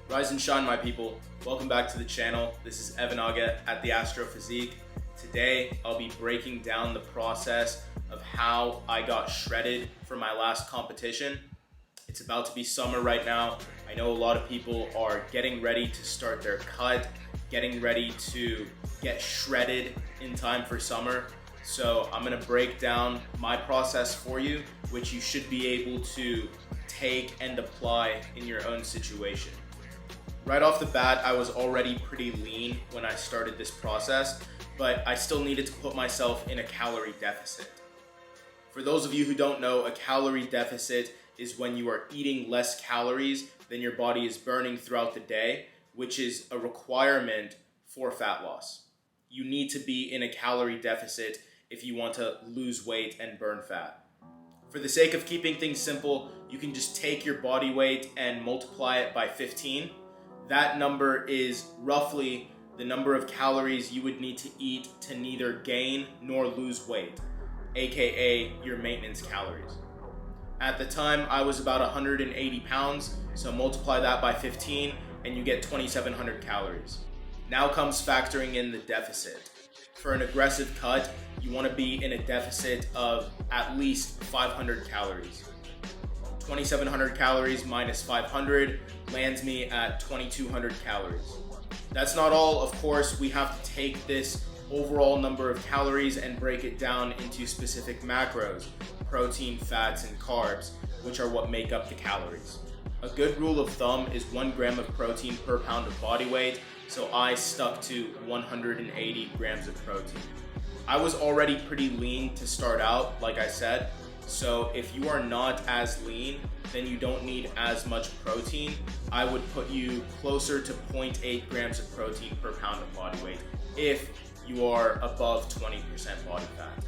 Rise and shine, my people. Welcome back to the channel. This is Evan Aga at the Astrophysique. Today, I'll be breaking down the process of how I got shredded for my last competition. It's about to be summer right now. I know a lot of people are getting ready to start their cut, getting ready to get shredded in time for summer. So I'm gonna break down my process for you, which you should be able to take and apply in your own situation. Right off the bat, I was already pretty lean when I started this process, but I still needed to put myself in a calorie deficit. For those of you who don't know, a calorie deficit is when you are eating less calories than your body is burning throughout the day, which is a requirement for fat loss. You need to be in a calorie deficit if you want to lose weight and burn fat. For the sake of keeping things simple, you can just take your body weight and multiply it by 15. That number is roughly the number of calories you would need to eat to neither gain nor lose weight, aka your maintenance calories. At the time, I was about 180 pounds, so multiply that by 15 and you get 2,700 calories. Now comes factoring in the deficit. For an aggressive cut, you want to be in a deficit of at least 500 calories. 2,700 calories minus 500 lands me at 2,200 calories. That's not all, of course. We have to take this overall number of calories and break it down into specific macros: protein, fats, and carbs, which are what make up the calories. A good rule of thumb is 1 gram of protein per pound of body weight, so I stuck to 180 grams of protein. I was already pretty lean to start out, like I said, so if you are not as lean, then you don't need as much protein. I would put you closer to 0.8 grams of protein per pound of body weight if you are above 20% body fat.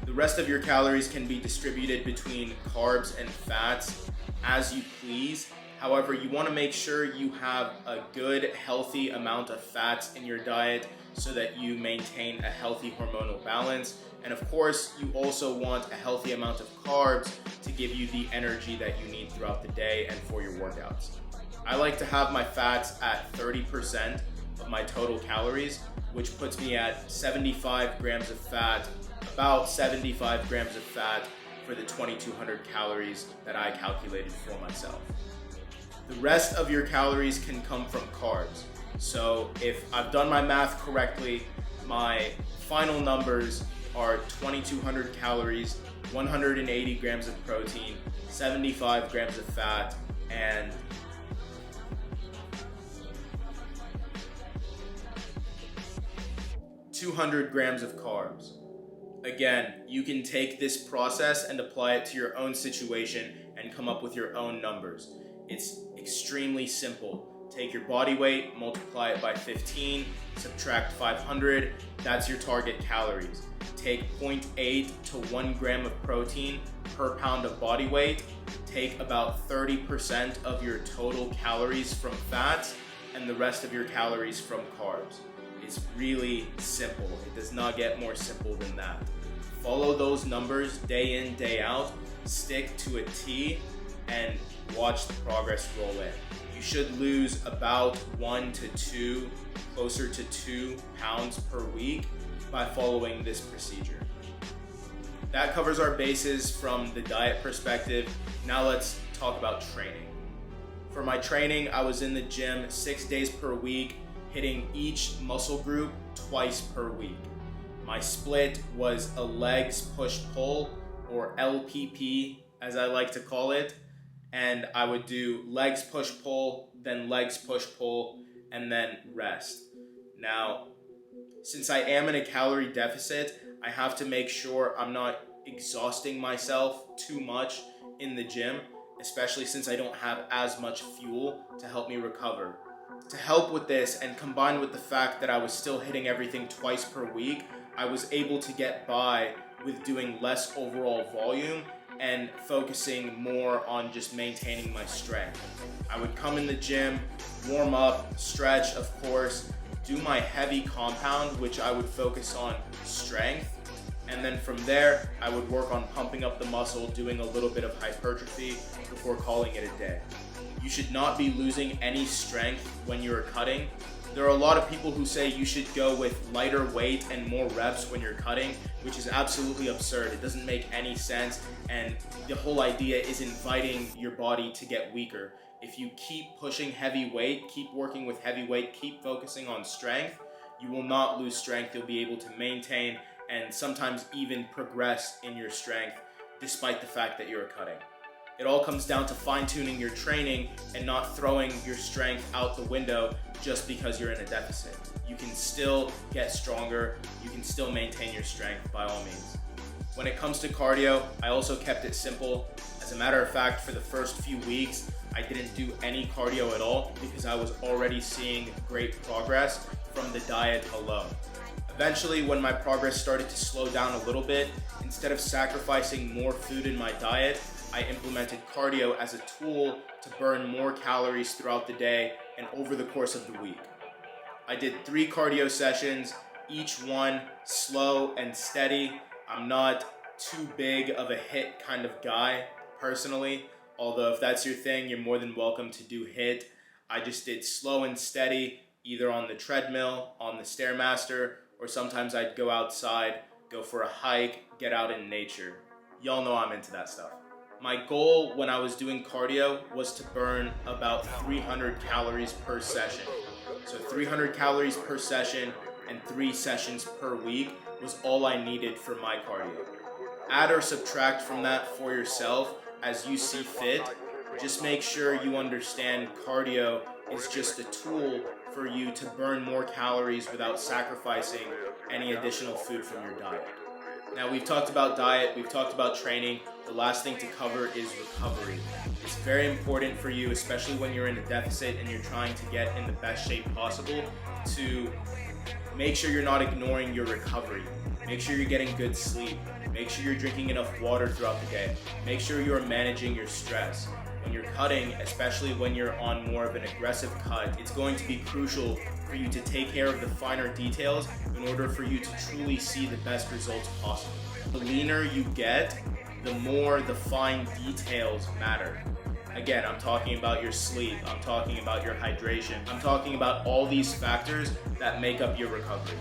The rest of your calories can be distributed between carbs and fats as you please. However, you want to make sure you have a good, healthy amount of fats in your diet so that you maintain a healthy hormonal balance. And of course, you also want a healthy amount of carbs to give you the energy that you need throughout the day and for your workouts. I like to have my fats at 30% of my total calories, which puts me at 75 grams of fat, about 75 grams of fat for the 2,200 calories that I calculated for myself. The rest of your calories can come from carbs. So if I've done my math correctly, my final numbers are 2,200 calories, 180 grams of protein, 75 grams of fat, and 200 grams of carbs. Again, you can take this process and apply it to your own situation and come up with your own numbers. It's extremely simple. Take your body weight, multiply it by 15, subtract 500, that's your target calories. Take 0.8 to 1 gram of protein per pound of body weight. Take about 30% of your total calories from fats and the rest of your calories from carbs. It's really simple. It does not get more simple than that. Follow those numbers day in, day out, stick to a T, and watch the progress roll in. You should lose about 1 to 2, closer to 2 pounds per week by following this procedure. That covers our bases from the diet perspective. Now let's talk about training. For my training, I was in the gym 6 days per week, hitting each muscle group twice per week. My split was a legs push-pull, or LPP as I like to call it, and I would do legs push-pull, then legs push-pull, and then rest. Now, since I am in a calorie deficit, I have to make sure I'm not exhausting myself too much in the gym, especially since I don't have as much fuel to help me recover. To help with this, and combined with the fact that I was still hitting everything twice per week, I was able to get by with doing less overall volume and focusing more on just maintaining my strength. I would come in the gym, warm up, stretch, of course, do my heavy compound, which I would focus on strength, and then from there, I would work on pumping up the muscle, doing a little bit of hypertrophy before calling it a day. You should not be losing any strength when you're cutting. There are a lot of people who say you should go with lighter weight and more reps when you're cutting, which is absolutely absurd. It doesn't make any sense, and the whole idea is inviting your body to get weaker. If you keep pushing heavy weight, keep working with heavy weight, keep focusing on strength, you will not lose strength. You'll be able to maintain and sometimes even progress in your strength despite the fact that you're cutting. It all comes down to fine-tuning your training and not throwing your strength out the window just because you're in a deficit. You can still get stronger, you can still maintain your strength by all means. When it comes to cardio, I also kept it simple. As a matter of fact, for the first few weeks, I didn't do any cardio at all because I was already seeing great progress from the diet alone. Eventually, when my progress started to slow down a little bit, instead of sacrificing more food in my diet, I implemented cardio as a tool to burn more calories throughout the day and over the course of the week. I did 3 cardio sessions, each one slow and steady. I'm not too big of a HIIT kind of guy personally, although if that's your thing, you're more than welcome to do HIIT. I just did slow and steady, either on the treadmill, on the Stairmaster, or sometimes I'd go outside, go for a hike, get out in nature. Y'all know I'm into that stuff. My goal when I was doing cardio was to burn about 300 calories per session. So 300 calories per session and 3 sessions per week was all I needed for my cardio. Add or subtract from that for yourself as you see fit. Just make sure you understand cardio is just a tool for you to burn more calories without sacrificing any additional food from your diet. Now, we've talked about diet, we've talked about training. The last thing to cover is recovery. It's very important for you, especially when you're in a deficit and you're trying to get in the best shape possible, to make sure you're not ignoring your recovery. Make sure you're getting good sleep. Make sure you're drinking enough water throughout the day. Make sure you're managing your stress. When you're cutting, especially when you're on more of an aggressive cut, it's going to be crucial for you to take care of the finer details in order for you to truly see the best results possible. The leaner you get, the more the fine details matter. Again, I'm talking about your sleep, I'm talking about your hydration, I'm talking about all these factors that make up your recovery.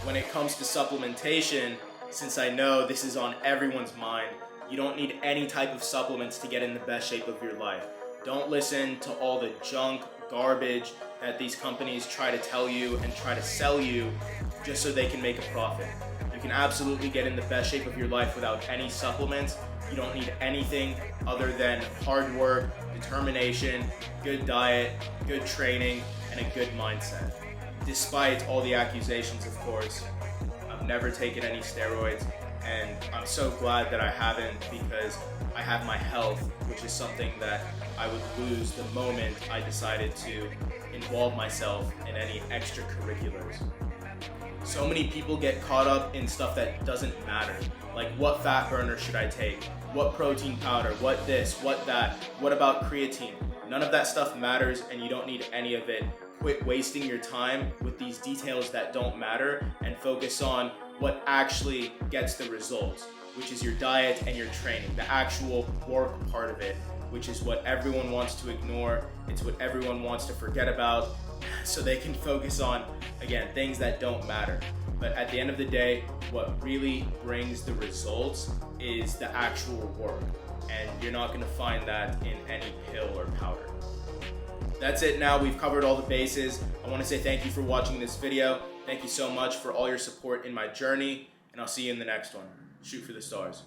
When it comes to supplementation, since I know this is on everyone's mind, you don't need any type of supplements to get in the best shape of your life. Don't listen to all the junk, garbage that these companies try to tell you and try to sell you just so they can make a profit. You can absolutely get in the best shape of your life without any supplements. You don't need anything other than hard work, determination, good diet, good training, and a good mindset. Despite all the accusations, of course, I've never taken any steroids, and I'm so glad that I haven't, because I have my health, which is something that I would lose the moment I decided to involve myself in any extracurriculars. So many people get caught up in stuff that doesn't matter. Like, what fat burner should I take? What protein powder? What this? What that? What about creatine? None of that stuff matters, and you don't need any of it. Quit wasting your time with these details that don't matter and focus on what actually gets the results, which is your diet and your training, the actual work part of it, which is what everyone wants to ignore. It's what everyone wants to forget about, so they can focus on, again, things that don't matter. But at the end of the day, what really brings the results is the actual work, and you're not going to find that in any pill or powder. That's it now. We've covered all the bases. I want to say thank you for watching this video. Thank you so much for all your support in my journey, and I'll see you in the next one. Shoot for the stars.